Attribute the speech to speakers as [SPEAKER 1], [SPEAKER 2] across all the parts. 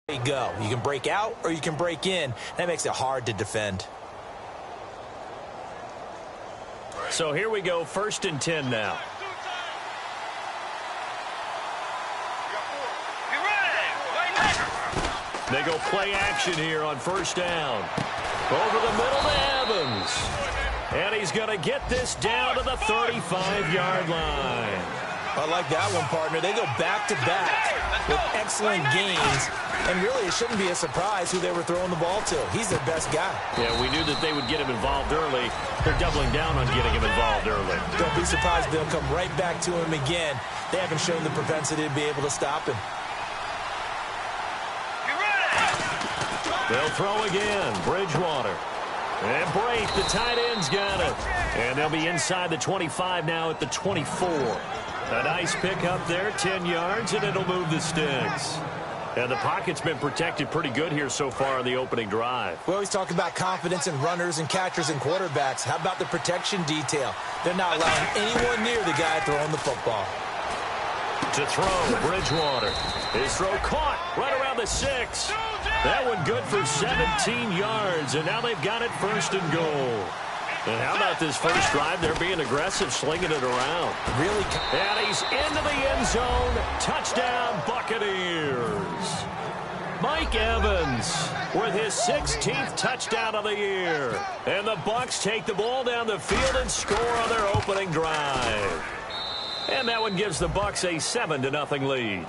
[SPEAKER 1] You go. You can break out or you can break in. That makes it hard to defend.
[SPEAKER 2] So here we go, 1st and 10 now. They go play action here on 1st down. Over the middle to Evans. And he's going to get this down to the 35-yard line.
[SPEAKER 1] I like that one, partner. They go back-to-back with excellent gains. And really, it shouldn't be a surprise who they were throwing the ball to. He's their best guy.
[SPEAKER 2] Yeah, we knew that they would get him involved early. They're doubling down on getting him involved early.
[SPEAKER 1] Don't be surprised they'll come right back to him again. They haven't shown the propensity to be able to stop him.
[SPEAKER 2] They'll throw again. Bridgewater. And Brate, the tight end's got it. And they'll be inside the 25 now at the 24. A nice pick up there, 10 yards, and it'll move the sticks. And the pocket's been protected pretty good here so far in the opening drive.
[SPEAKER 1] We always talk about confidence in runners and catchers and quarterbacks. How about the protection detail? They're not allowing anyone near the guy throwing the football.
[SPEAKER 2] To throw, Bridgewater. His throw caught right around the 6. That one good for 17 yards, and now they've got it 1st and goal. And how about this first drive? They're being aggressive, slinging it around.
[SPEAKER 1] Really?
[SPEAKER 2] And he's into the end zone. Touchdown, Buccaneers. Mike Evans with his 16th touchdown of the year. And the Bucs take the ball down the field and score on their opening drive. And that one gives the Bucs a 7-0 lead.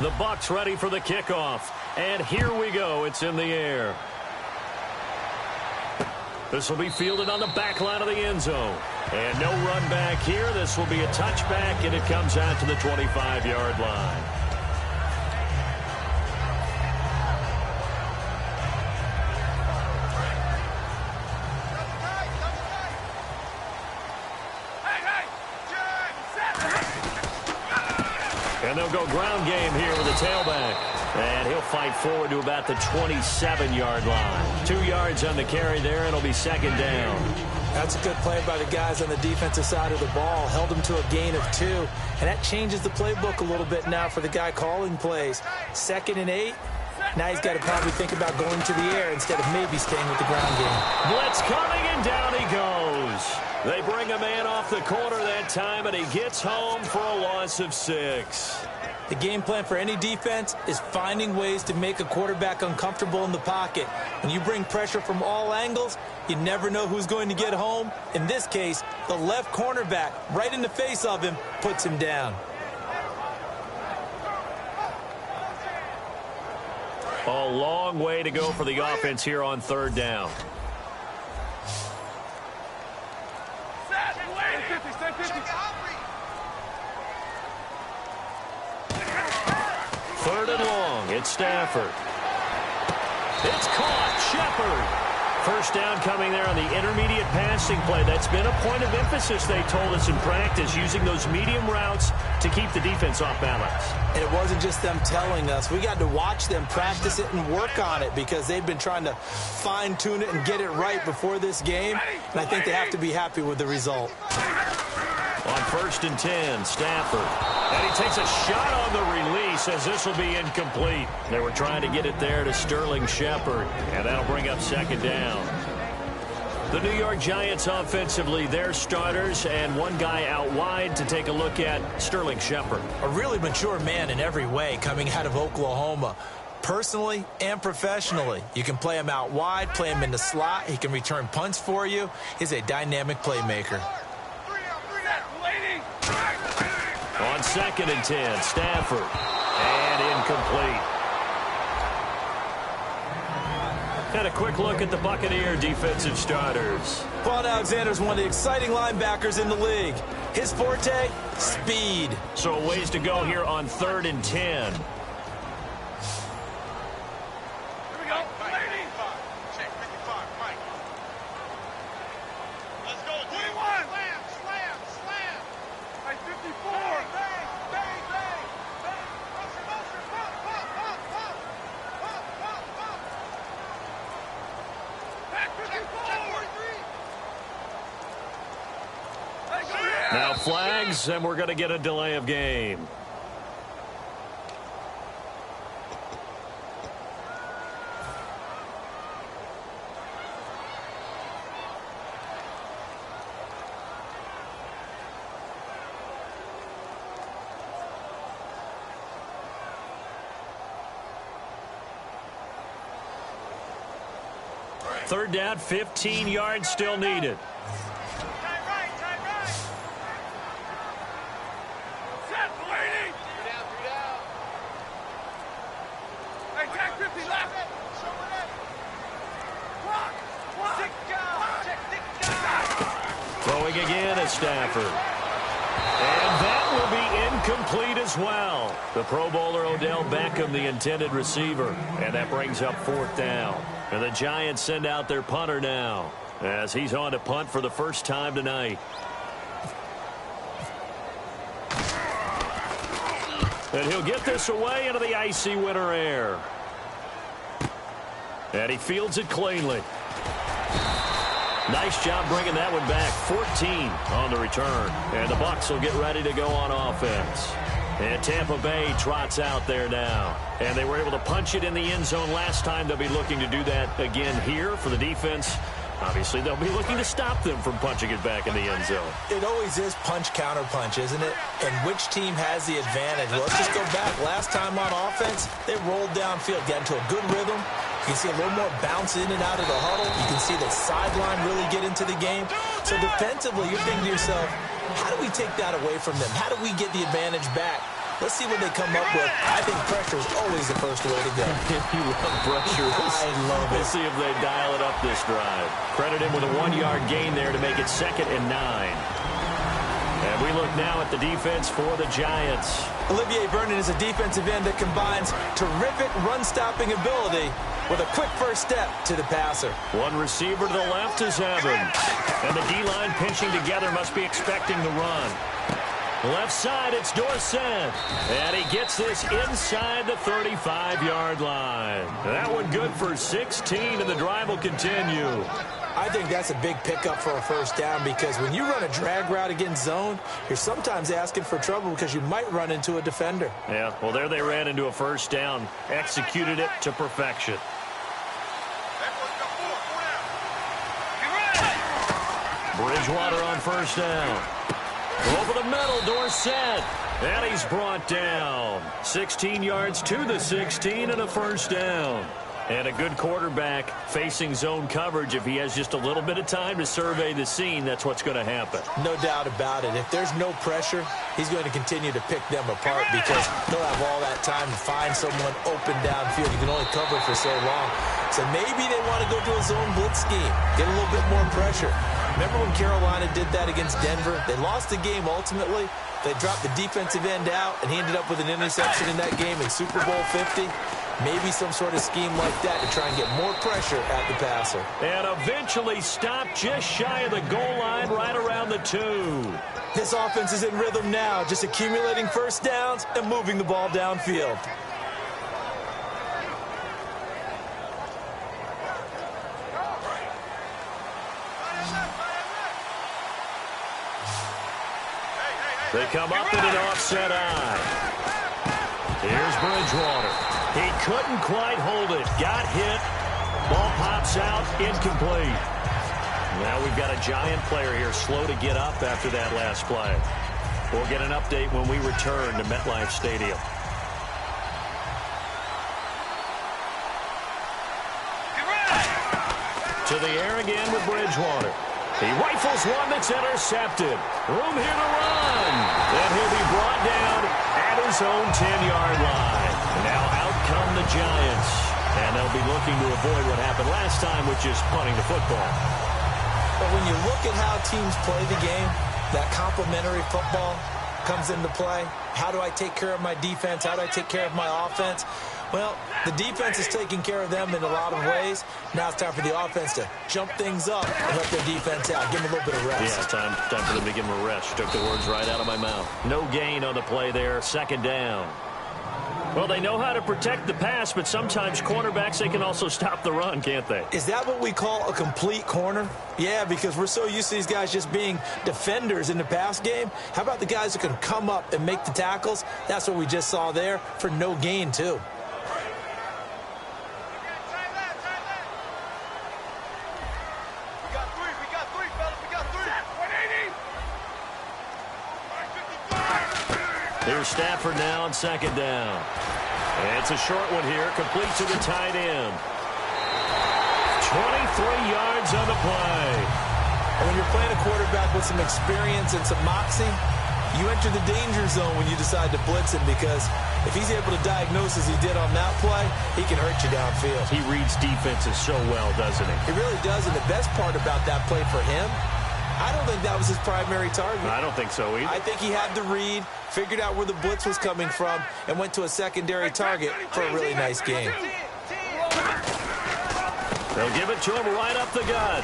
[SPEAKER 2] The Bucs ready for the kickoff. And here we go. It's in the air. This will be fielded on the back line of the end zone. And no run back here. This will be a touchback, and it comes out to the 25-yard line. And they'll go ground game here with a tailback. And he'll fight forward to about the 27-yard line. 2 yards on the carry there, and it'll be 2nd down.
[SPEAKER 1] That's a good play by the guys on the defensive side of the ball. Held them to a gain of 2. And that changes the playbook a little bit now for the guy calling plays. 2nd and 8. Now he's got to probably think about going to the air instead of maybe staying with the ground game.
[SPEAKER 2] Blitz coming, and down he goes. They bring a man off the corner that time, and he gets home for a loss of 6.
[SPEAKER 1] The game plan for any defense is finding ways to make a quarterback uncomfortable in the pocket. When you bring pressure from all angles, you never know who's going to get home. In this case, the left cornerback, right in the face of him, puts him down.
[SPEAKER 2] A long way to go for the offense here on 3rd down. Third and long. It's Stafford. It's caught. Shepard. 1st down coming there on the intermediate passing play. That's been a point of emphasis, they told us in practice, using those medium routes to keep the defense off balance.
[SPEAKER 1] And it wasn't just them telling us. We got to watch them practice it and work on it because they've been trying to fine-tune it and get it right before this game. And I think they have to be happy with the result.
[SPEAKER 2] On 1st and 10, Stafford. And he takes a shot on the release as this will be incomplete. They were trying to get it there to Sterling Shepard, and that'll bring up 2nd down. The New York Giants offensively, their starters, and one guy out wide to take a look at, Sterling Shepard.
[SPEAKER 1] A really mature man in every way coming out of Oklahoma. Personally and professionally, you can play him out wide, play him in the slot. He can return punts for you. He's a dynamic playmaker.
[SPEAKER 2] On 2nd and 10, Stafford. And incomplete. And a quick look at the Buccaneer defensive starters.
[SPEAKER 1] Vaughn Alexander's one of the exciting linebackers in the league. His forte, speed.
[SPEAKER 2] So a ways to go here on 3rd and 10. Now flags, and we're going to get a delay of game. third down, 15 yards still needed. Throwing again is Stafford. And that will be incomplete as well. The Pro Bowler Odell Beckham, the intended receiver. And that brings up fourth down. And the Giants send out their punter now, as he's on to punt for the first time tonight. And he'll get this away into the icy winter air. And he fields it cleanly. Nice job bringing that one back. 14 on the return. And the Bucs will get ready to go on offense. And Tampa Bay trots out there now. And they were able to punch it in the end zone last time. They'll be looking to do that again here for the defense. Obviously, they'll be looking to stop them from punching it back in the end zone.
[SPEAKER 1] It always is punch-counter-punch, isn't it? And which team has the advantage? Well, let's just go back. Last time on offense, they rolled downfield, got into a good rhythm. You can see a little more bounce in and out of the huddle. You can see the sideline really get into the game. So defensively, you're thinking to yourself, how do we take that away from them? How do we get the advantage back? Let's see what they come up with. I think pressure is always the first way to go.
[SPEAKER 2] You love pressure.
[SPEAKER 1] I love it.
[SPEAKER 2] We'll see if they dial it up this drive. Credit him with a 1-yard gain there to make it 2nd and 9. And we look now at the defense for the Giants.
[SPEAKER 1] Olivier Vernon is a defensive end that combines terrific run-stopping ability with a quick first step to the passer.
[SPEAKER 2] One receiver to the left is Evans. And the D-line pinching together must be expecting the run. Left side, it's Dorsett. And he gets this inside the 35-yard line. That one good for 16, and the drive will continue.
[SPEAKER 1] I think that's a big pickup for a first down because when you run a drag route against zone, you're sometimes asking for trouble because you might run into a defender.
[SPEAKER 2] Yeah, well, there they ran into a first down. Executed it to perfection. Bridgewater on first down. Over the middle, Dorsett. And he's brought down. 16 yards to the 16 and a first down. And a good quarterback facing zone coverage. If he has just a little bit of time to survey the scene, that's what's going to happen.
[SPEAKER 1] No doubt about it. If there's no pressure, he's going to continue to pick them apart because he'll have all that time to find someone open downfield. You can only cover for so long. So maybe they want to go to a zone blitz scheme, get a little bit more pressure. Remember when Carolina did that against Denver? They lost the game ultimately. They dropped the defensive end out, and he ended up with an interception in that game in Super Bowl 50. Maybe some sort of scheme like that to try and get more pressure at the passer.
[SPEAKER 2] And eventually stopped just shy of the goal line right around the 2.
[SPEAKER 1] This offense is in rhythm now, just accumulating first downs and moving the ball downfield.
[SPEAKER 2] They come up in an offset eye. Here's Bridgewater. He couldn't quite hold it. Got hit. Ball pops out. Incomplete. Now we've got a Giant player here slow to get up after that last play. We'll get an update when we return to MetLife Stadium. To the air again with Bridgewater. He rifles one that's intercepted. Room here to run. And he'll be brought down at his own 10-yard line. Now out come the Giants. And they'll be looking to avoid what happened last time, which is punting the football.
[SPEAKER 1] But when you look at how teams play the game, that complementary football comes into play. How do I take care of my defense? How do I take care of my offense? Well, the defense is taking care of them in a lot of ways. Now it's time for the offense to jump things up and let their defense out. Give them a little bit of rest.
[SPEAKER 2] Yeah, time for them to give them a rest. You took the words right out of my mouth. No gain on the play there. 2nd down. Well, they know how to protect the pass, but sometimes cornerbacks, they can also stop the run, can't they?
[SPEAKER 1] Is that what we call a complete corner? Yeah, because we're so used to these guys just being defenders in the pass game. How about the guys who can come up and make the tackles? That's what we just saw there for no gain, too.
[SPEAKER 2] Here's Stafford now on 2nd down. And it's a short one here, complete to the tight end. yards on the play.
[SPEAKER 1] And when you're playing a quarterback with some experience and some moxie, you enter the danger zone when you decide to blitz him, because if he's able to diagnose as he did on that play, he can hurt you downfield.
[SPEAKER 2] He reads defenses so well, doesn't he?
[SPEAKER 1] He really does, and the best part about that play for him, I don't think that was his primary target.
[SPEAKER 2] I don't think so either.
[SPEAKER 1] I think he had the read, figured out where the blitz was coming from, and went to a secondary target for a really nice game.
[SPEAKER 2] They'll give it to him right up the gut.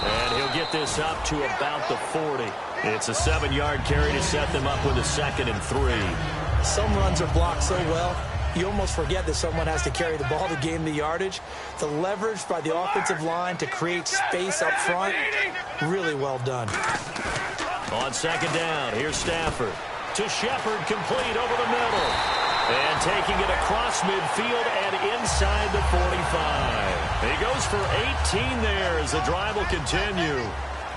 [SPEAKER 2] And he'll get this up to about the 40. It's a 7-yard carry to set them up with a 2nd and 3.
[SPEAKER 1] Some runs are blocked so well, you almost forget that someone has to carry the ball to gain the yardage. The leverage by the offensive line to create space up front, really well done.
[SPEAKER 2] On 2nd down, here's Stafford. To Shepard, complete over the middle. And taking it across midfield and inside the 45. He goes for 18 there as the drive will continue.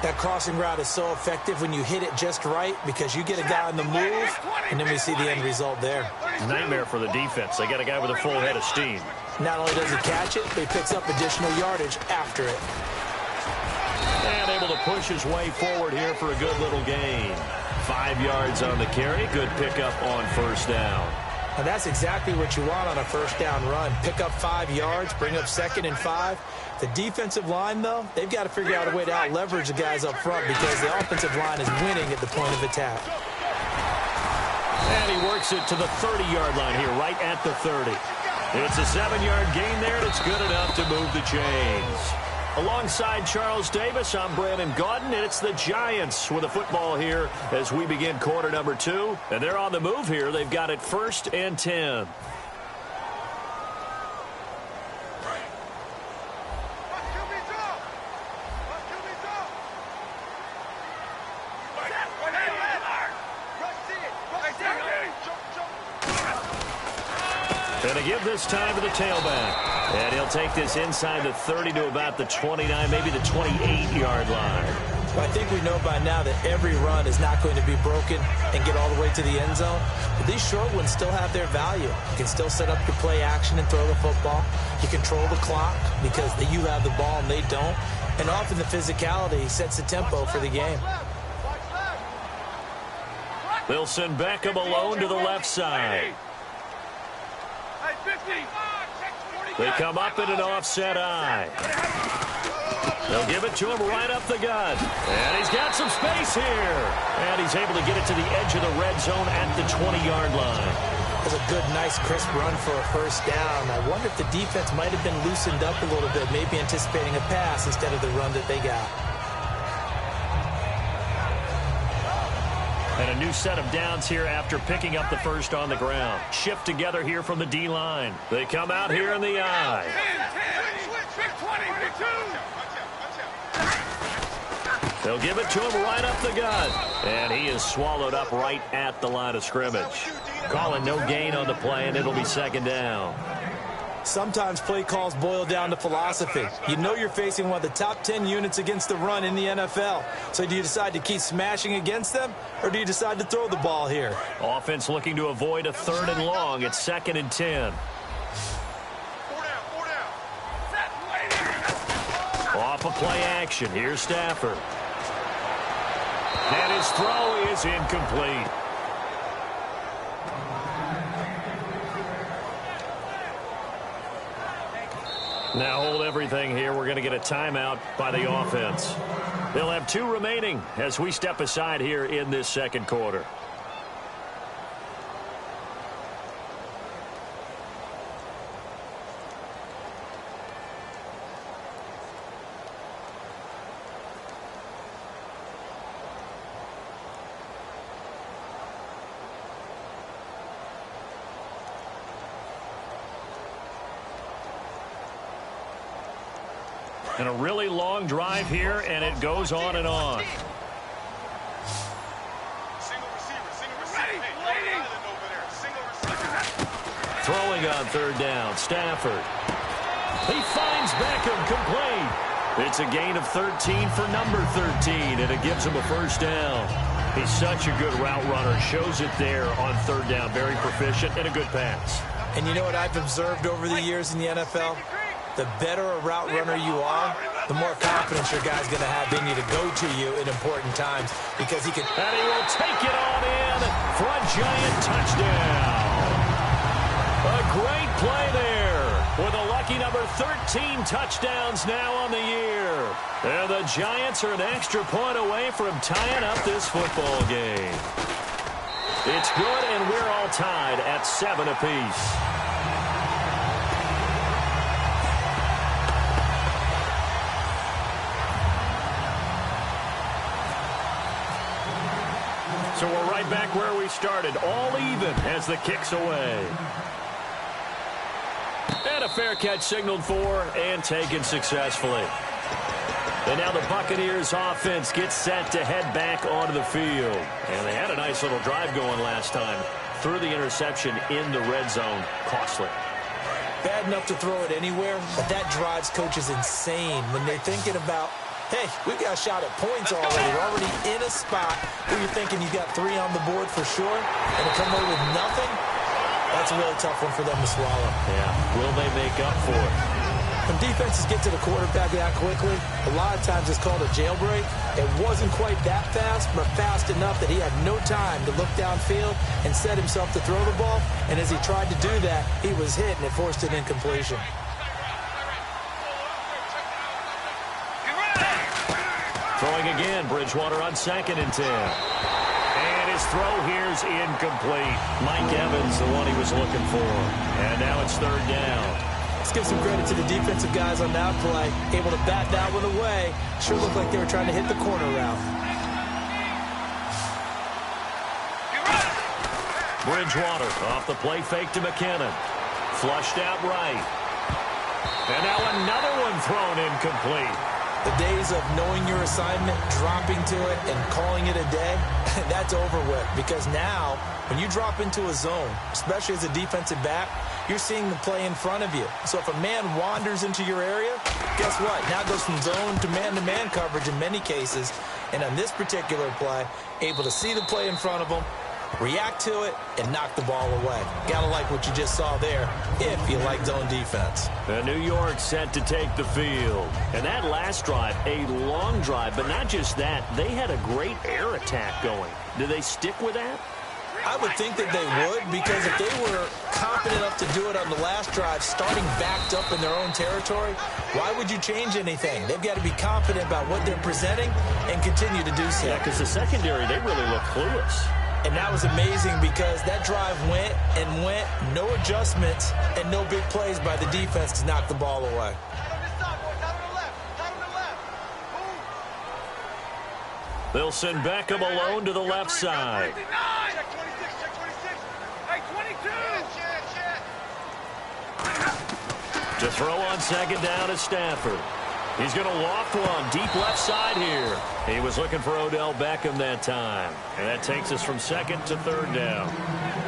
[SPEAKER 1] That crossing route is so effective when you hit it just right, because you get a guy on the move, and then we see the end result there.
[SPEAKER 2] Nightmare for the defense. They got a guy with a full head of steam.
[SPEAKER 1] Not only does he catch it, but he picks up additional yardage after it.
[SPEAKER 2] And able to push his way forward here for a good little gain. 5 yards on the carry. Good pickup on 1st down.
[SPEAKER 1] Now that's exactly what you want on a 1st down run. Pick up 5 yards, bring up 2nd and 5. The defensive line, though, they've got to figure out a way to out-leverage the guys up front, because the offensive line is winning at the point of attack.
[SPEAKER 2] And he works it to the 30-yard line here, right at the 30. It's a 7-yard gain there, and it's good enough to move the chains. Alongside Charles Davis, I'm Brandon Gaudin, and it's the Giants with the football here as we begin quarter number 2. And they're on the move here. They've got it 1st and 10. Going to give this time to the tailback. And he'll take this inside the 30 to about the 29, maybe the 28-yard line.
[SPEAKER 1] Well, I think we know by now that every run is not going to be broken and get all the way to the end zone. But these short ones still have their value. You can still set up your play action and throw the football. You control the clock because you have the ball and they don't. And often the physicality sets the tempo for the game.
[SPEAKER 2] They'll send Beckham alone to the left side. They come up in an offset eye. They'll give it to him right up the gut. And he's got some space here. And he's able to get it to the edge of the red zone at the 20-yard line.
[SPEAKER 1] That's a good, nice, crisp run for a 1st down. I wonder if the defense might have been loosened up a little bit, maybe anticipating a pass instead of the run that they got.
[SPEAKER 2] And a new set of downs here after picking up the 1st on the ground. Shift together here from the D-line. They come out here in the eye. They'll give it to him right up the gut. And he is swallowed up right at the line of scrimmage. Calling no gain on the play, and it'll be 2nd down.
[SPEAKER 1] Sometimes play calls boil down to philosophy. You know you're facing one of the top 10 units against the run in the NFL. So do you decide to keep smashing against them, or do you decide to throw the ball here?
[SPEAKER 2] Offense looking to avoid a 3rd and long. It's 2nd and 10. Off of play action. Here's Stafford. And his throw is incomplete. Now hold everything here. We're going to get a timeout by the offense. They'll have 2 remaining as we step aside here in this 2nd quarter. And a really long drive here, and it goes on and on. Throwing on 3rd down, Stafford. He finds Beckham complete. It's a gain of 13 for number 13, and it gives him a 1st down. He's such a good route runner. Shows it there on 3rd down. Very proficient and a good pass.
[SPEAKER 1] And you know what I've observed over the years in the NFL? the better a route runner you are, the more confidence your guy's going to have in you to go to you in important times because he can...
[SPEAKER 2] And he will take it on in for a Giant touchdown. A great play there with a lucky number 13 touchdowns now on the year. And the Giants are an extra point away from tying up this football game. It's good, and we're all tied at 7 apiece. So we're right back where we started, all even as the kick's away. And a fair catch signaled for and taken successfully. And now the Buccaneers offense gets set to head back onto the field. And they had a nice little drive going last time. Threw the interception in the red zone. Costly.
[SPEAKER 1] Bad enough to throw it anywhere, but that drives coaches insane when they're thinking about, hey, we've got a shot at points already. We're already in a spot where you're thinking you've got 3 on the board for sure, and to come away with nothing, that's a really tough one for them to swallow.
[SPEAKER 2] Yeah, will they make up for it?
[SPEAKER 1] When defenses get to the quarterback that quickly, a lot of times it's called a jailbreak. It wasn't quite that fast, but fast enough that he had no time to look downfield and set himself to throw the ball. And as he tried to do that, he was hit, and it forced an incompletion.
[SPEAKER 2] Throwing again, Bridgewater on 2nd and 10. And his throw here's incomplete. Mike Evans, the one he was looking for. And now it's 3rd down.
[SPEAKER 1] Let's give some credit to the defensive guys on that play. Able to bat that one away. Sure looked like they were trying to hit the corner route.
[SPEAKER 2] Bridgewater off the play fake to McKinnon. Flushed out right. And now another one thrown incomplete.
[SPEAKER 1] The days of knowing your assignment, dropping to it, and calling it a day, that's over with. Because now, when you drop into a zone, especially as a defensive back, you're seeing the play in front of you. So if a man wanders into your area, guess what? Now it goes from zone to man coverage in many cases. And on this particular play, able to see the play in front of him, react to it, and knock the ball away. Gotta like what you just saw there, if you like zone defense.
[SPEAKER 2] And New York set to take the field. And that last drive, a long drive, but not just that, they had a great air attack going. Do they stick with that?
[SPEAKER 1] I would think that they would, because if they were confident enough to do it on the last drive, starting backed up in their own territory, why would you change anything? They've got to be confident about what they're presenting and continue to do so.
[SPEAKER 2] Yeah, because the secondary, they really look clueless.
[SPEAKER 1] And that was amazing because that drive went and went, no adjustments and no big plays by the defense to knock the ball away.
[SPEAKER 2] They'll send Beckham alone to the left side. To throw on 2nd down is Stafford. He's going to loft one deep left side here. He was looking for Odell Beckham that time. And that takes us from 2nd to 3rd down.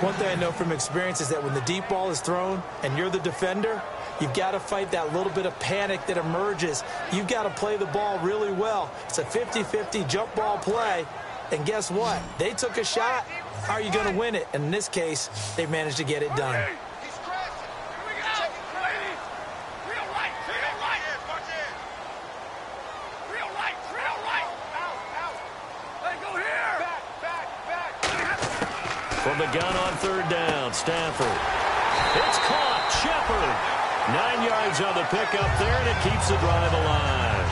[SPEAKER 1] One thing I know from experience is that when the deep ball is thrown and you're the defender, you've got to fight that little bit of panic that emerges. You've got to play the ball really well. It's a 50-50 jump ball play. And guess what? They took a shot. How are you going to win it? And in this case, they managed to get it done.
[SPEAKER 2] From the gun on 3rd down, Stafford. It's caught. Shepard. 9 yards on the pickup there, and it keeps the drive alive.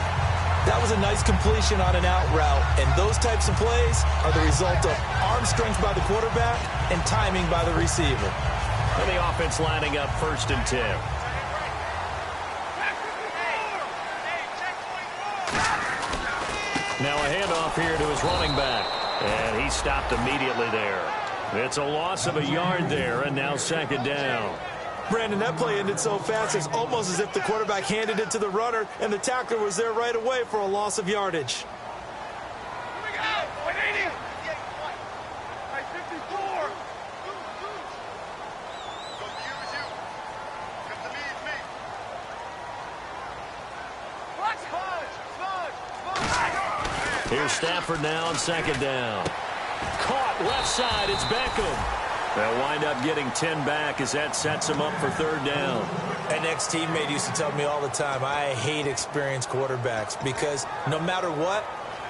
[SPEAKER 1] That was a nice completion on an out route, and those types of plays are the result of arm strength by the quarterback and timing by the receiver.
[SPEAKER 2] And the offense lining up 1st and 10. Now a handoff here to his running back, and he stopped immediately there. It's a loss of a yard there, and now 2nd down.
[SPEAKER 1] Brandon, that play ended so fast, it's almost as if the quarterback handed it to the runner, and the tackler was there right away for a loss of yardage.
[SPEAKER 3] Here we go! 180! 54! Go to you, it's you. Come to me, it's me. Fudge!
[SPEAKER 2] Here's Stafford now on 2nd down. Caught left side, it's Beckham. They'll wind up getting 10 back as that sets them up for third down.
[SPEAKER 1] An ex-teammate used to tell me all the time, I hate experienced quarterbacks because no matter what,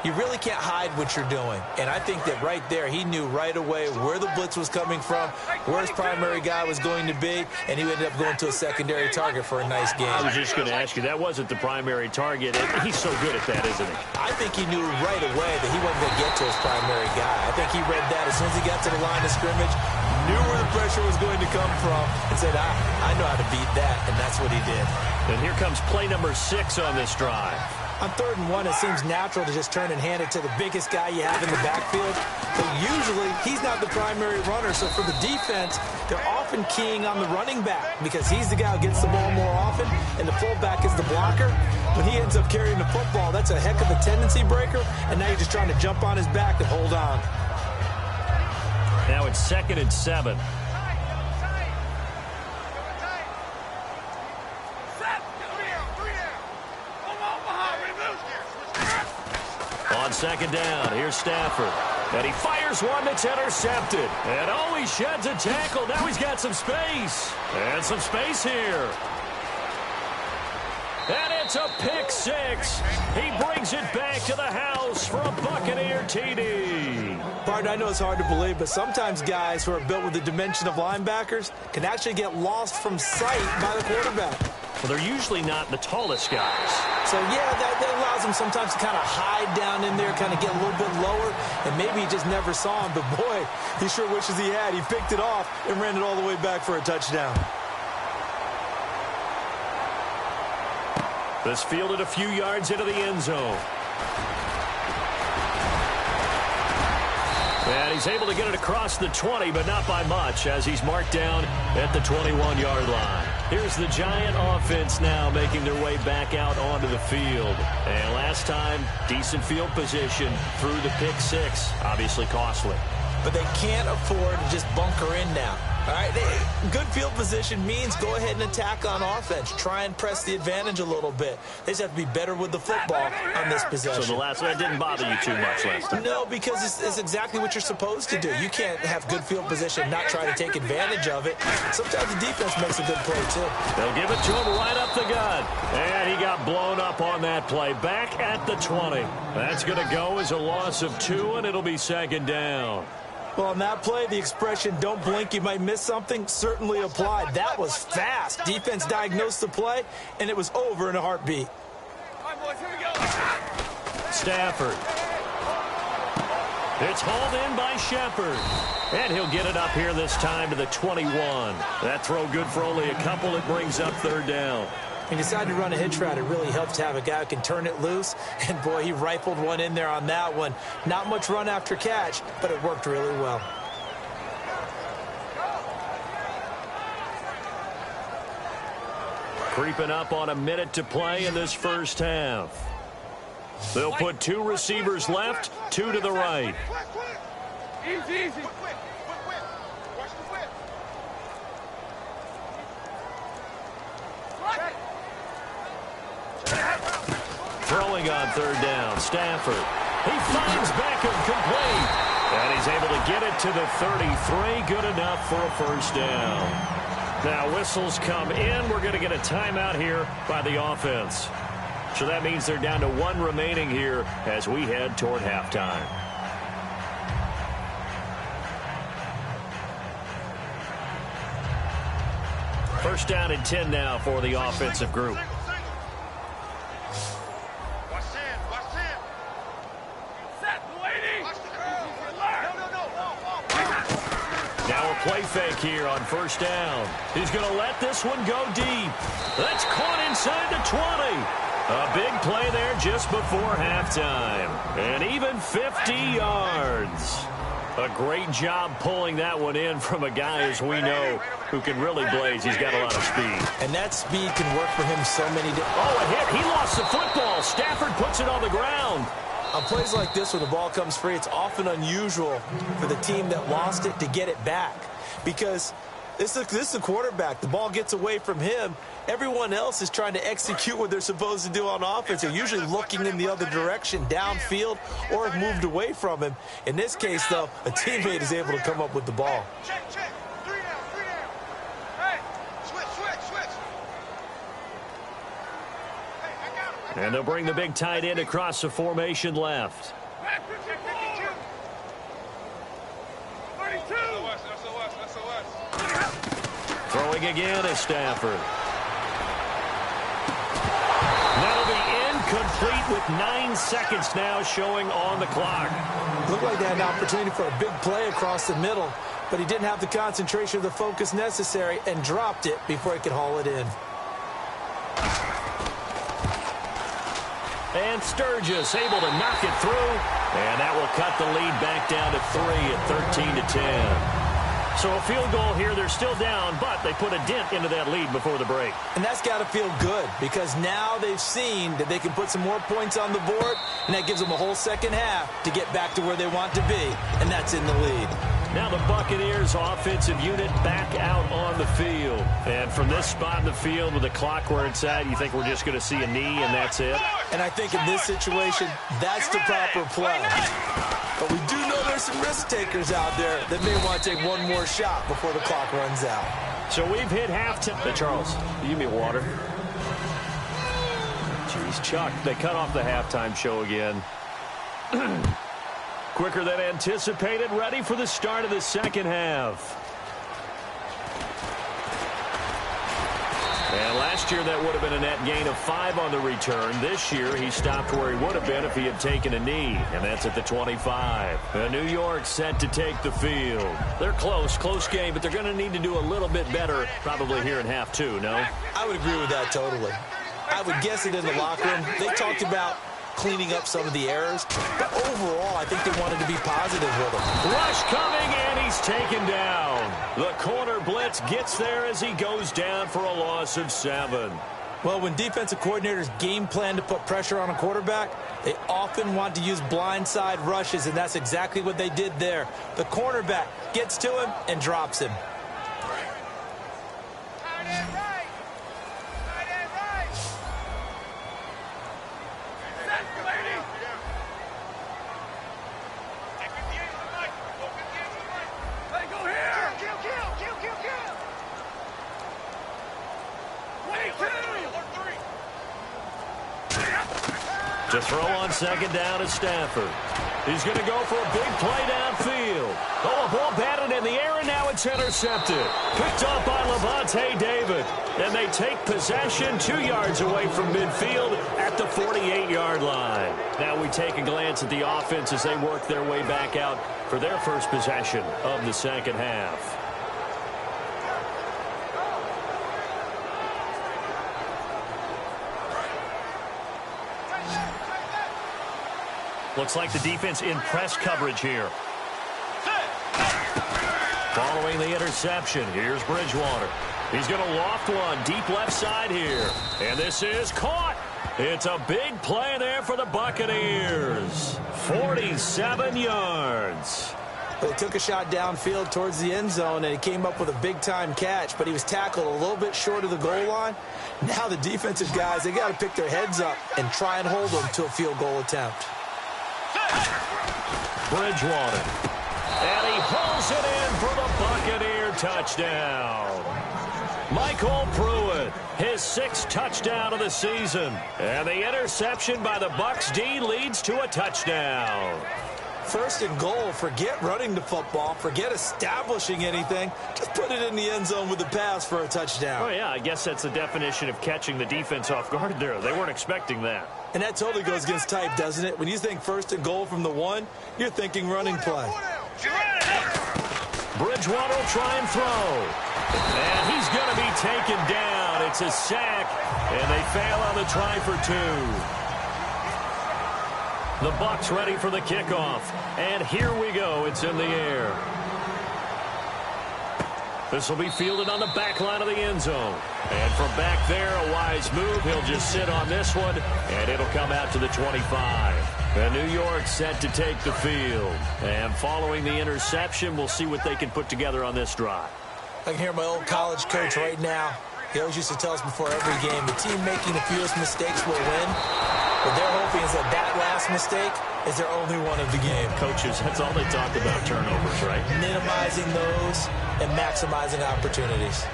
[SPEAKER 1] you really can't hide what you're doing. And I think that right there, he knew right away where the blitz was coming from, where his primary guy was going to be, and he ended up going to a secondary target for a nice game.
[SPEAKER 2] I was just going to ask you, that wasn't the primary target. He's so good at that, isn't he?
[SPEAKER 1] I think he knew right away that he wasn't going to get to his primary guy. I think he read that as soon as he got to the line of scrimmage, knew where the pressure was going to come from, and said, I know how to beat that, and that's what he did.
[SPEAKER 2] And here comes play number 6 on this drive.
[SPEAKER 1] On 3rd and 1, it seems natural to just turn and hand it to the biggest guy you have in the backfield. But usually, he's not the primary runner. So for the defense, they're often keying on the running back because he's the guy who gets the ball more often, and the fullback is the blocker. When he ends up carrying the football, that's a heck of a tendency breaker, and now you're just trying to jump on his back and hold on.
[SPEAKER 2] Now it's 2nd and 7. On 2nd down, here's Stafford. And he fires one that's intercepted. And oh, he sheds a tackle. Now he's got some space. And some space here. And it's a pick 6. He brings it back to the house for a Buccaneer TD.
[SPEAKER 1] Partner, I know it's hard to believe, but sometimes guys who are built with the dimension of linebackers can actually get lost from sight by the quarterback.
[SPEAKER 2] Well, they're usually not the tallest guys.
[SPEAKER 1] So, yeah, that allows him sometimes to kind of hide down in there, kind of get a little bit lower, and maybe he just never saw him. But, boy, he sure wishes he had. He picked it off and ran it all the way back for a touchdown.
[SPEAKER 2] This fielded a few yards into the end zone. And he's able to get it across the 20, but not by much, as he's marked down at the 21-yard line. Here's the Giant offense now making their way back out onto the field. And last time, decent field position through the pick 6, obviously costly.
[SPEAKER 1] But they can't afford to just bunker in now. All right, good field position means go ahead and attack on offense. Try and press the advantage a little bit. They just have to be better with the football on this possession.
[SPEAKER 2] So the last one didn't bother you too much last time?
[SPEAKER 1] No, because it's exactly what you're supposed to do. You can't have good field position and not try to take advantage of it. Sometimes the defense makes a good play, too.
[SPEAKER 2] They'll give it to him right up the gut. And he got blown up on that play. Back at the 20. That's going to go as a loss of 2, and it'll be 2nd down.
[SPEAKER 1] Well, on that play, the expression, don't blink, you might miss something, certainly applied. That was fast. Defense diagnosed the play, and it was over in a heartbeat.
[SPEAKER 3] All right, boys, here we go.
[SPEAKER 2] Stafford. It's hauled in by Shepard. And he'll get it up here this time to the 21. That throw good for only a couple. It brings up 3rd down.
[SPEAKER 1] He decided to run a hitch route. It really helps to have a guy who can turn it loose. And, boy, he rifled one in there on that one. Not much run after catch, but it worked really well.
[SPEAKER 2] Creeping up on a minute to play in this first half. They'll put 2 receivers left, 2 to the right.
[SPEAKER 3] Easy, easy. Quick. Watch the whip.
[SPEAKER 2] Throwing on 3rd down, Stafford. He finds Beckham complete. And he's able to get it to the 33. Good enough for a first down. Now whistles come in. We're going to get a timeout here by the offense. So that means they're down to 1 remaining here as we head toward halftime. First down and 10 now for the offensive group. Play fake here on first down. He's going to let this one go deep. That's caught inside the 20. A big play there just before halftime. And even 50 yards. A great job pulling that one in from a guy, as we know, who can really blaze. He's got a lot of speed.
[SPEAKER 1] And that speed can work for him so many different.
[SPEAKER 2] Oh, a hit. He lost the football. Stafford puts it on the ground.
[SPEAKER 1] On plays like this, when the ball comes free, it's often unusual for the team that lost it to get it back. Because This is a quarterback. The ball gets away from him. Everyone else is trying to execute what they're supposed to do on offense. They're usually looking in the other direction, downfield, or have moved away from him. In this case, though, a teammate is able to come up with the ball.
[SPEAKER 3] Check. 3 down. Hey, switch. Hey, I got him.
[SPEAKER 2] And they'll bring the big tight end across the formation left. Throwing again is Stafford. That'll be incomplete with 9 seconds now showing on the clock.
[SPEAKER 1] Looked like they had an opportunity for a big play across the middle, but he didn't have the concentration or the focus necessary and dropped it before he could haul it in.
[SPEAKER 2] And Sturgis able to knock it through, and that will cut the lead back down to 3 at 13-10. So a field goal here, they're still down, but they put a dent into that lead before the break.
[SPEAKER 1] And that's got to feel good because now they've seen that they can put some more points on the board, and that gives them a whole second half to get back to where they want to be, and that's in the lead.
[SPEAKER 2] Now the Buccaneers offensive unit back out on the field. And from this spot in the field with the clock where it's at, you think we're just going to see a knee and that's it?
[SPEAKER 1] And I think in this situation, that's the proper play. But we do know there's some risk takers out there that may want to take one more shot before the clock runs out.
[SPEAKER 2] So we've hit halftime. Hey, Charles, you give me water. Jeez, Chuck, they cut off the halftime show again. Quicker than anticipated, ready for the start of the second half. And last year that would have been a net gain of 5 on the return. This year he stopped where he would have been if he had taken a knee, and that's at the 25. New York set to take the field. They're close game, but they're going to need to do a little bit better probably here in half 2, no?
[SPEAKER 1] I would agree with that totally. I would guess it in the locker room. They talked about cleaning up some of the errors, but overall I think they wanted to be positive with him.
[SPEAKER 2] Rush coming, and he's taken down. The corner blitz gets there as he goes down for a loss of 7.
[SPEAKER 1] Well, when defensive coordinators game plan to put pressure on a quarterback, they often want to use blindside rushes, and that's exactly what they did there. The cornerback gets to him and drops him.
[SPEAKER 2] To throw on second down is Stafford. He's going to go for a big play downfield. Oh, a ball batted in the air, and now it's intercepted. Picked up by Levante David. And they take possession 2 yards away from midfield at the 48-yard line. Now we take a glance at the offense as they work their way back out for their first possession of the second half. Looks like the defense in press coverage here. Following the interception, here's Bridgewater. He's going to loft one deep left side here. And this is caught. It's a big play there for the Buccaneers. 47 yards.
[SPEAKER 1] They took a shot downfield towards the end zone, and he came up with a big-time catch, but he was tackled a little bit short of the goal line. Now the defensive guys, they got to pick their heads up and try and hold them to a field goal attempt.
[SPEAKER 2] Bridgewater. And he pulls it in for the Buccaneer touchdown. Michael Pruitt, his 6th touchdown of the season. And the interception by the Bucs D leads to a touchdown.
[SPEAKER 1] First and goal, forget running the football, forget establishing anything. Just put it in the end zone with the pass for a touchdown.
[SPEAKER 2] Oh, yeah, I guess that's the definition of catching the defense off guard there. They weren't expecting that.
[SPEAKER 1] And that totally goes against type, doesn't it? When you think first and goal from the 1, you're thinking running play.
[SPEAKER 2] Bridgewater will try and throw. And he's going to be taken down. It's a sack, and they fail on the try for 2. The Bucs ready for the kickoff. And here we go. It's in the air. This will be fielded on the back line of the end zone. And from back there, a wise move. He'll just sit on this one, and it'll come out to the 25. And New York set to take the field. And following the interception, we'll see what they can put together on this drive.
[SPEAKER 1] I can hear my old college coach right now. He always used to tell us before every game, the team making the fewest mistakes will win. What they're hoping is that that last mistake is their only one of the game.
[SPEAKER 2] Coaches, that's all they talk about, turnovers, right?
[SPEAKER 1] Minimizing those and maximizing opportunities.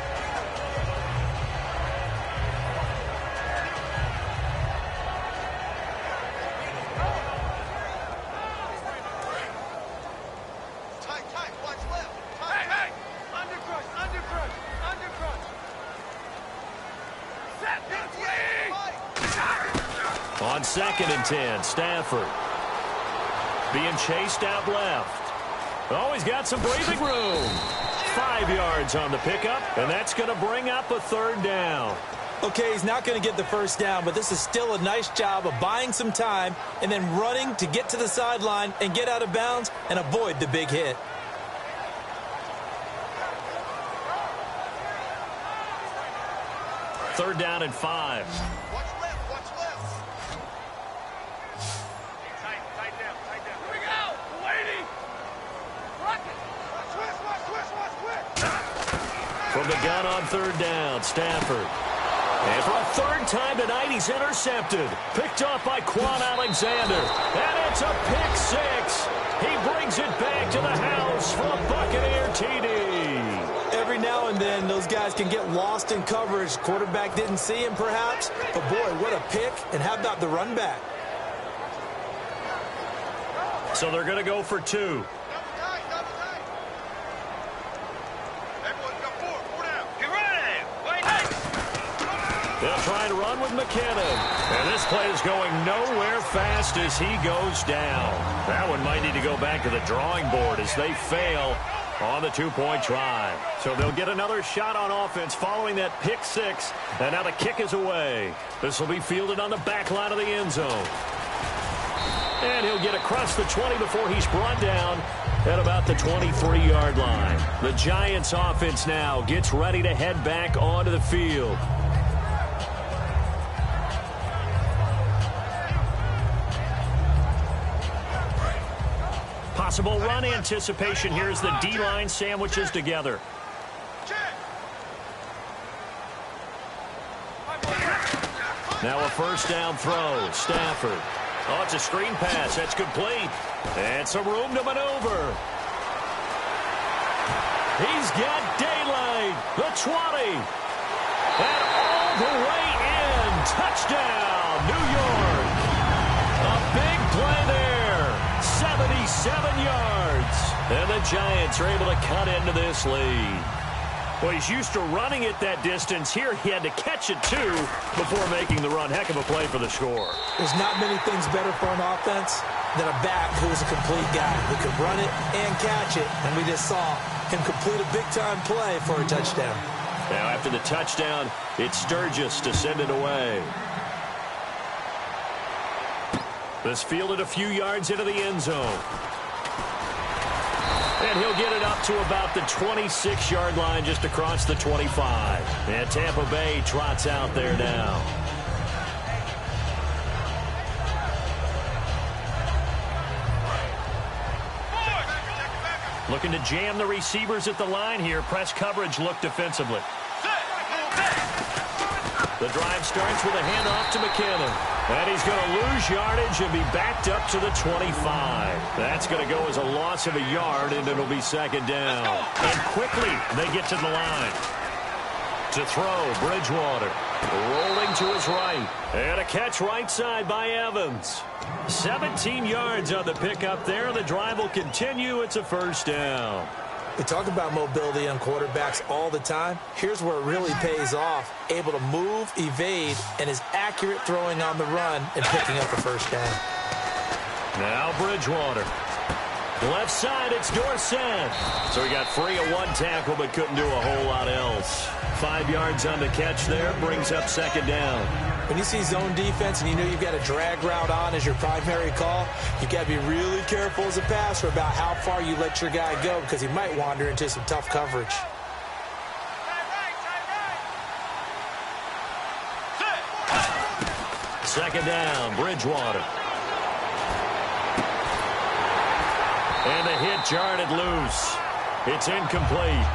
[SPEAKER 3] Tight, watch left. Hey! Undercrush. Set,
[SPEAKER 2] On 2nd and 10, Stafford being chased out left. Oh, he's got some breathing room. 5 yards on the pickup, and that's going to bring up a 3rd down.
[SPEAKER 1] Okay, he's not going to get the first down, but this is still a nice job of buying some time and then running to get to the sideline and get out of bounds and avoid the big hit.
[SPEAKER 2] Third down and 5.
[SPEAKER 3] Watch left. Tight down. Here we go. Lady. Rock it. Switch.
[SPEAKER 2] From the gun on 3rd down, Stafford. And for a 3rd time tonight, he's intercepted. Picked off by Quan Alexander. And it's a pick 6. He brings it back to the house for a Buccaneer TD.
[SPEAKER 1] Every now and then, those guys can get lost in coverage. Quarterback didn't see him, perhaps. But, boy, what a pick. And how about the run back?
[SPEAKER 2] So they're going to go for 2.
[SPEAKER 3] Double tight. Everyone got 4 down. Get ready. Wait.
[SPEAKER 2] They'll try and run with McKinnon. And this play is going nowhere fast as he goes down. That one might need to go back to the drawing board as they fail on the 2-point try. So they'll get another shot on offense following that pick 6. And now the kick is away. This will be fielded on the back line of the end zone. And he'll get across the 20 before he's brought down at about the 23-yard line. The Giants offense now gets ready to head back onto the field. Possible run anticipation here as the D-line sandwiches together. Now a 1st down throw. Stafford. Oh, it's a screen pass. That's complete. And some room to maneuver. He's got daylight. The 20. And all the way in. Touchdown, New York. A big play there. 77 yards. And the Giants are able to cut into this lead. Well, he's used to running it that distance. Here he had to catch it, too, before making the run. Heck of a play for the score.
[SPEAKER 1] There's not many things better for an offense than a back who's a complete guy who can run it and catch it. And we just saw him complete a big-time play for a touchdown.
[SPEAKER 2] Now, after the touchdown, it's Sturgis to send it away. This fielded a few yards into the end zone. And he'll get it up to about the 26-yard line just across the 25. And Tampa Bay trots out there now. Looking to jam the receivers at the line here. Press coverage look defensively. The drive starts with a handoff to McKinnon. And he's going to lose yardage and be backed up to the 25. That's going to go as a loss of a yard, and it'll be 2nd down. And quickly, they get to the line. To throw, Bridgewater. Rolling to his right. And a catch right side by Evans. 17 yards on the pickup there. The drive will continue. It's a 1st down.
[SPEAKER 1] We talk about mobility on quarterbacks all the time. Here's where it really pays off. Able to move, evade, and is accurate throwing on the run and picking up a 1st down.
[SPEAKER 2] Now Bridgewater. Left side, it's Dorsett. So he got free of 1 tackle but couldn't do a whole lot else. 5 yards on the catch there. Brings up 2nd down.
[SPEAKER 1] When you see zone defense and you know you've got a drag route on as your primary call, you've got to be really careful as a passer about how far you let your guy go because he might wander into some tough coverage.
[SPEAKER 2] Second down, Bridgewater. And the hit jarred it loose. It's incomplete.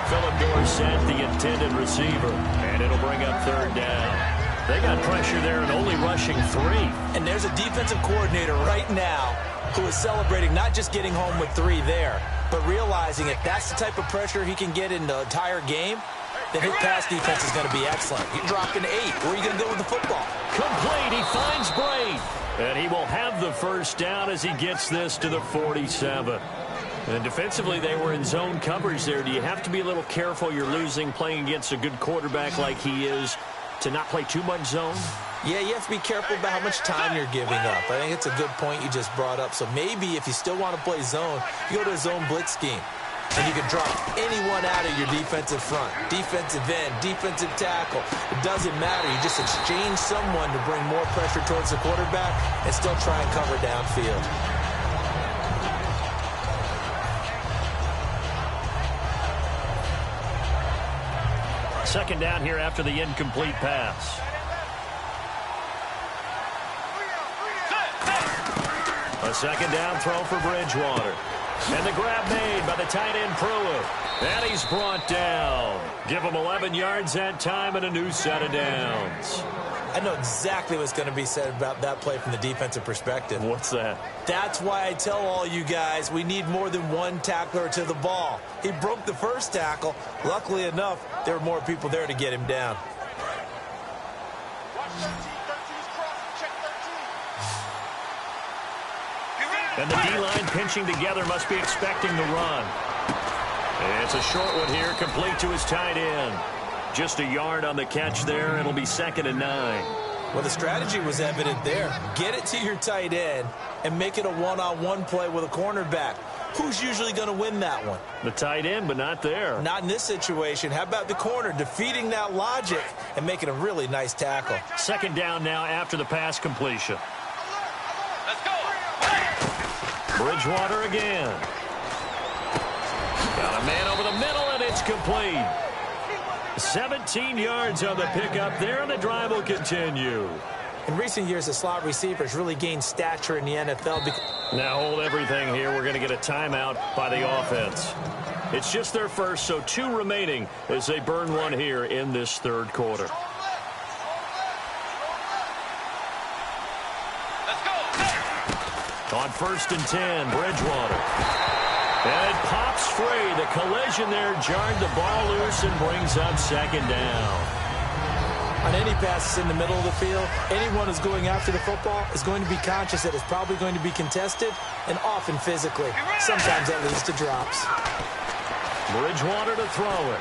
[SPEAKER 2] Philip Dorsett, the intended receiver, and it'll bring up third down. They got pressure there and only rushing 3.
[SPEAKER 1] And there's a defensive coordinator right now who is celebrating not just getting home with 3 there, but realizing if that's the type of pressure he can get in the entire game, then his pass defense is going to be excellent. You're dropping 8. Where are you going to go with the football?
[SPEAKER 2] Complete. He finds Braid. And he will have the first down as he gets this to the 47. And defensively, they were in zone coverage there. Do you have to be a little careful? You're losing playing against a good quarterback like he is to not play too much zone?
[SPEAKER 1] Yeah, you have to be careful about how much time you're giving up. I think it's a good point you just brought up. So maybe if you still want to play zone, you go to a zone blitz scheme. And you can drop anyone out of your defensive front, defensive end, defensive tackle. It doesn't matter. You just exchange someone to bring more pressure towards the quarterback and still try and cover downfield.
[SPEAKER 2] Second down here after the incomplete pass. A second down throw for Bridgewater. And the grab made by the tight end Pruitt. And he's brought down. Give him 11 yards that time and a new set of downs.
[SPEAKER 1] I know exactly what's going to be said about that play from the defensive perspective.
[SPEAKER 2] What's that?
[SPEAKER 1] That's why I tell all you guys we need more than one tackler to the ball. He broke the first tackle. Luckily enough, there were more people there to get him down.
[SPEAKER 2] And the D-line pinching together must be expecting the run. And it's a short one here, complete to his tight end. Just a yard on the catch there. It'll be 2nd and 9.
[SPEAKER 1] Well, the strategy was evident there. Get it to your tight end and make it a one-on-one play with a cornerback. Who's usually going to win that one?
[SPEAKER 2] The tight end, but not there.
[SPEAKER 1] Not in this situation. How about the corner defeating that logic and making a really nice tackle?
[SPEAKER 2] Second down now after the pass completion.
[SPEAKER 3] Let's go.
[SPEAKER 2] Bridgewater again. Got a man over the middle, and it's complete. 17 yards on the pickup there, and the drive will continue.
[SPEAKER 1] In recent years, the slot receivers really gained stature in the NFL.
[SPEAKER 2] Now hold everything here. We're going to get a timeout by the offense. It's just their first, so 2 remaining as they burn one here in this third quarter.
[SPEAKER 3] Let's go.
[SPEAKER 2] On 1st and 10, Bridgewater. And it pops free. The collision there jarred the ball loose and brings up 2nd down.
[SPEAKER 1] On any passes in the middle of the field, anyone who's going after the football is going to be conscious that it's probably going to be contested and often physically. Sometimes that leads to drops.
[SPEAKER 2] Bridgewater to throw it.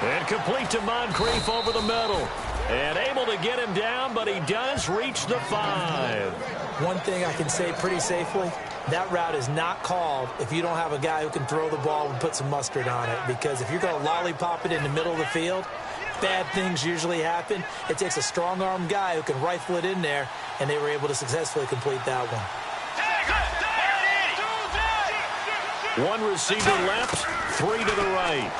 [SPEAKER 2] And complete to Moncrief over the middle. And able to get him down, but he does reach the 5.
[SPEAKER 1] One thing I can say pretty safely, that route is not called if you don't have a guy who can throw the ball and put some mustard on it. Because if you're going to lollipop it in the middle of the field, bad things usually happen. It takes a strong-arm guy who can rifle it in there, and they were able to successfully complete that one.
[SPEAKER 2] One receiver left, 3 to the right.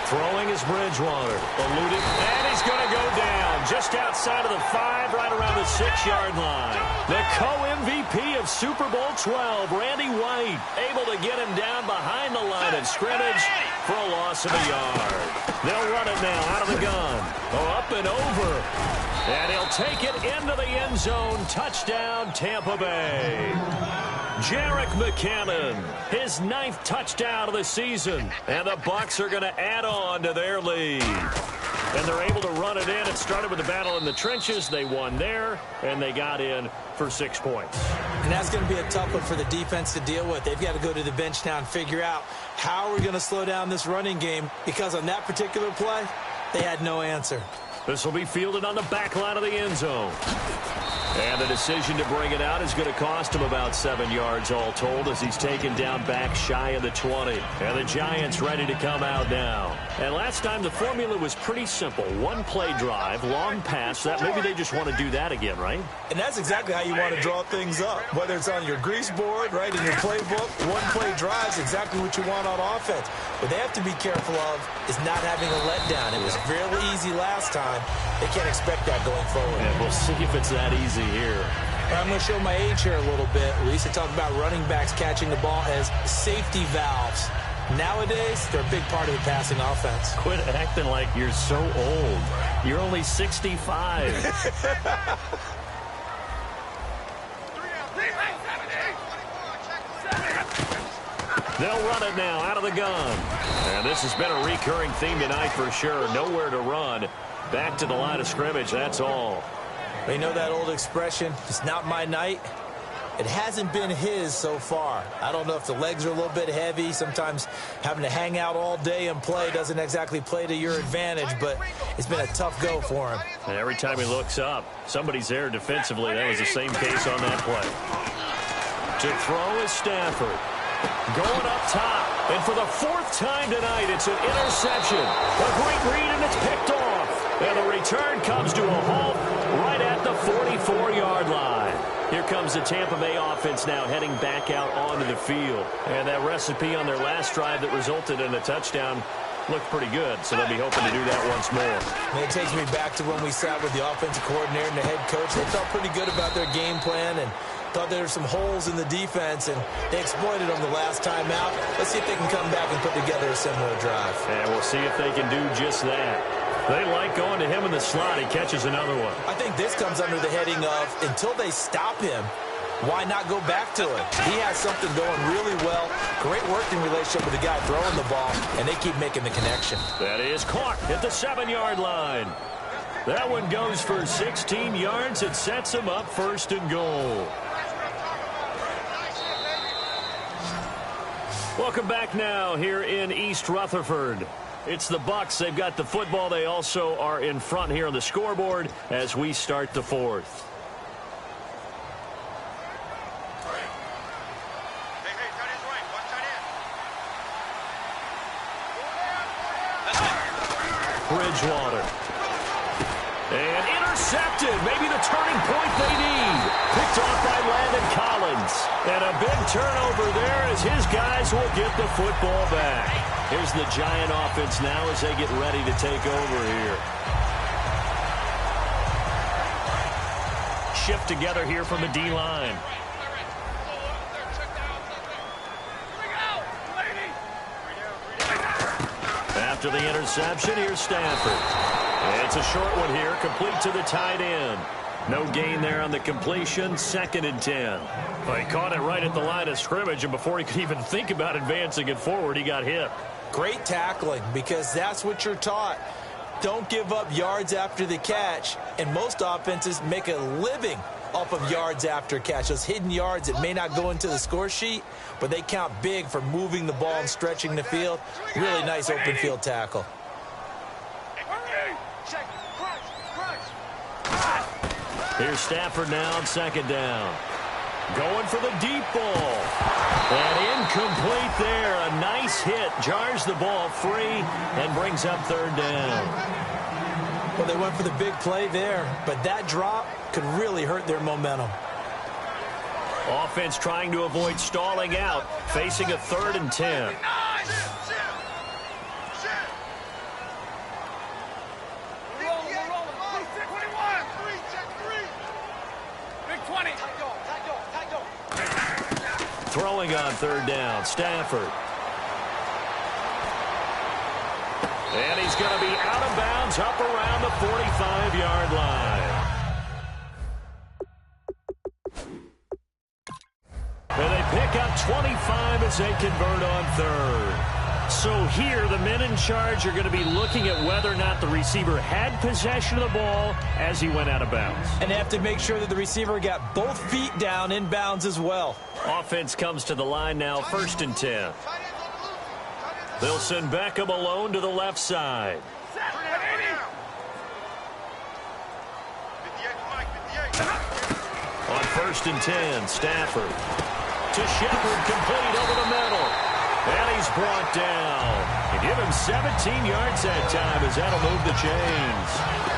[SPEAKER 2] Throwing is Bridgewater. Eluded, and he's going to go down just outside of the 5, right around the 6-yard line. The co-MVP of Super Bowl 12, Randy White, able to get him down behind the line of scrimmage for a loss of a yard. They'll run it now out of the gun. Up and over. And he'll take it into the end zone. Touchdown, Tampa Bay. Jerick McKinnon, his 9th touchdown of the season. And the Bucs are going to add on to their lead. And they're able to run it in. It started with a battle in the trenches. They won there, and they got in for 6 points.
[SPEAKER 1] And that's going to be a tough one for the defense to deal with. They've got to go to the bench now and figure out how we're going to slow down this running game, because on that particular play, they had no answer.
[SPEAKER 2] This will be fielded on the back line of the end zone. And the decision to bring it out is going to cost him about 7 yards all told, as he's taken down back shy of the 20. And the Giants ready to come out now. And last time the formula was pretty simple. 1 play drive, long pass. That maybe they just want to do that again, right?
[SPEAKER 1] And that's exactly how you want to draw things up. Whether it's on your grease board, right, in your playbook, 1 play drive is exactly what you want on offense. What they have to be careful of is not having a letdown. It was really easy last time. They can't expect that going forward.
[SPEAKER 2] And we'll see if it's that easy here.
[SPEAKER 1] I'm going to show my age here a little bit. We used to talk about running backs catching the ball as safety valves. Nowadays, they're a big part of the passing offense.
[SPEAKER 2] Quit acting like you're so old. You're only 65. They'll run it now out of the gun. And this has been a recurring theme tonight for sure. Nowhere to run. Back to the line of scrimmage, that's all.
[SPEAKER 1] You know that old expression, it's not my night? It hasn't been his so far. I don't know if the legs are a little bit heavy. Sometimes having to hang out all day and play doesn't exactly play to your advantage, but it's been a tough go for him.
[SPEAKER 2] And every time he looks up, somebody's there defensively. That was the same case on that play. To throw is Stafford. Going up top. And for the fourth time tonight, it's an interception. A great read, and it's picked off. And the return comes to a halt right at the 44-yard line. Here comes the Tampa Bay offense now heading back out onto the field. And that recipe on their last drive that resulted in a touchdown looked pretty good, so they'll be hoping to do that once more.
[SPEAKER 1] And it takes me back to when we sat with the offensive coordinator and the head coach. They felt pretty good about their game plan and thought there were some holes in the defense, and they exploited them the last time out. Let's see if they can come back and put together a similar drive.
[SPEAKER 2] And we'll see if they can do just that. They like going to him in the slot. He catches another one.
[SPEAKER 1] I think this comes under the heading of, until they stop him, why not go back to it? He has something going really well. Great working relationship with the guy throwing the ball, and they keep making the connection.
[SPEAKER 2] That is caught at the 7-yard line. That one goes for 16 yards. It sets him up first and goal. Welcome back now here in East Rutherford. It's the Bucs. They've got the football. They also are in front here on the scoreboard as we start the fourth. Bridgewater. And intercepted. Maybe the turning point they need. Picked off by Landon Collins. And a big turnover there as his guys will get the football back. Here's the Giant offense now as they get ready to take over here. Shift together here from the D-line. After the interception, here's Stafford. And it's a short one here, complete to the tight end. No gain there on the completion, 2nd and 10. Well, he caught it right at the line of scrimmage, and before he could even think about advancing it forward, he got hit.
[SPEAKER 1] Great tackling, because that's what you're taught. Don't give up yards after the catch, and most offenses make a living off of yards after catch. Those hidden yards that may not go into the score sheet, but they count big for moving the ball and stretching the field. Really nice open field tackle.
[SPEAKER 2] Here's Stafford now on 2nd down. Going for the deep ball. And incomplete there. A nice hit. Jars the ball free and brings up 3rd down.
[SPEAKER 1] Well, they went for the big play there, but that drop could really hurt their momentum.
[SPEAKER 2] Offense trying to avoid stalling out, facing a 3rd and 10. Throwing on 3rd down, Stafford. And he's going to be out of bounds up around the 45-yard line. And they pick up 25 as they convert on 3rd. So here, the men in charge are going to be looking at whether or not the receiver had possession of the ball as he went out of bounds.
[SPEAKER 1] And they have to make sure that the receiver got both feet down in bounds as well.
[SPEAKER 2] Offense comes to the line now, 1st and 10. They'll send Beckham alone to the left side. On 1st and 10, Stafford. To Shepard, complete over the middle. And he's brought down. And give him 17 yards that time as that'll move the chains.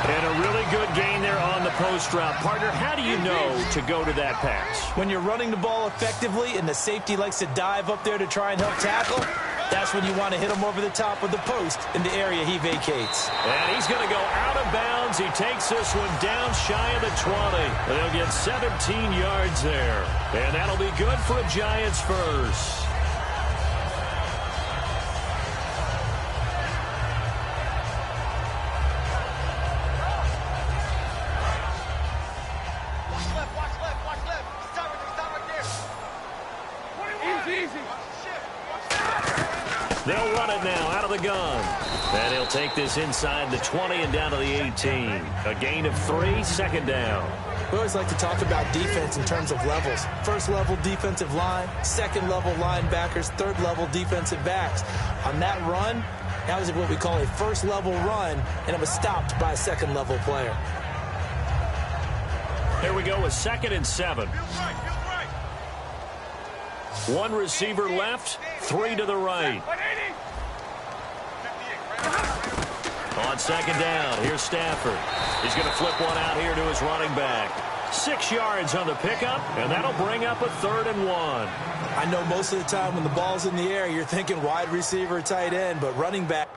[SPEAKER 2] And a really good gain there on the post route. Partner, how do you know to go to that pass?
[SPEAKER 1] When you're running the ball effectively and the safety likes to dive up there to try and help tackle, that's when you want to hit him over the top of the post in the area he vacates.
[SPEAKER 2] And he's going to go out of bounds. He takes this one down shy of the 20. They'll get 17 yards there. And that'll be good for a Giants first. They'll run it now out of the gun. And he'll take this inside the 20 and down to the 18. A gain of 3, second down.
[SPEAKER 1] We always like to talk about defense in terms of levels. First level defensive line, second level linebackers, third level defensive backs. On that run, that was what we call a first level run, and it was stopped by a second level player.
[SPEAKER 2] Here we go with 2nd and 7. One receiver left, 3 to the right. On 2nd down, here's Stafford. He's going to flip one out here to his running back. 6 yards on the pickup, and that'll bring up a 3rd and 1.
[SPEAKER 1] I know most of the time when the ball's in the air, you're thinking wide receiver, tight end, but running back.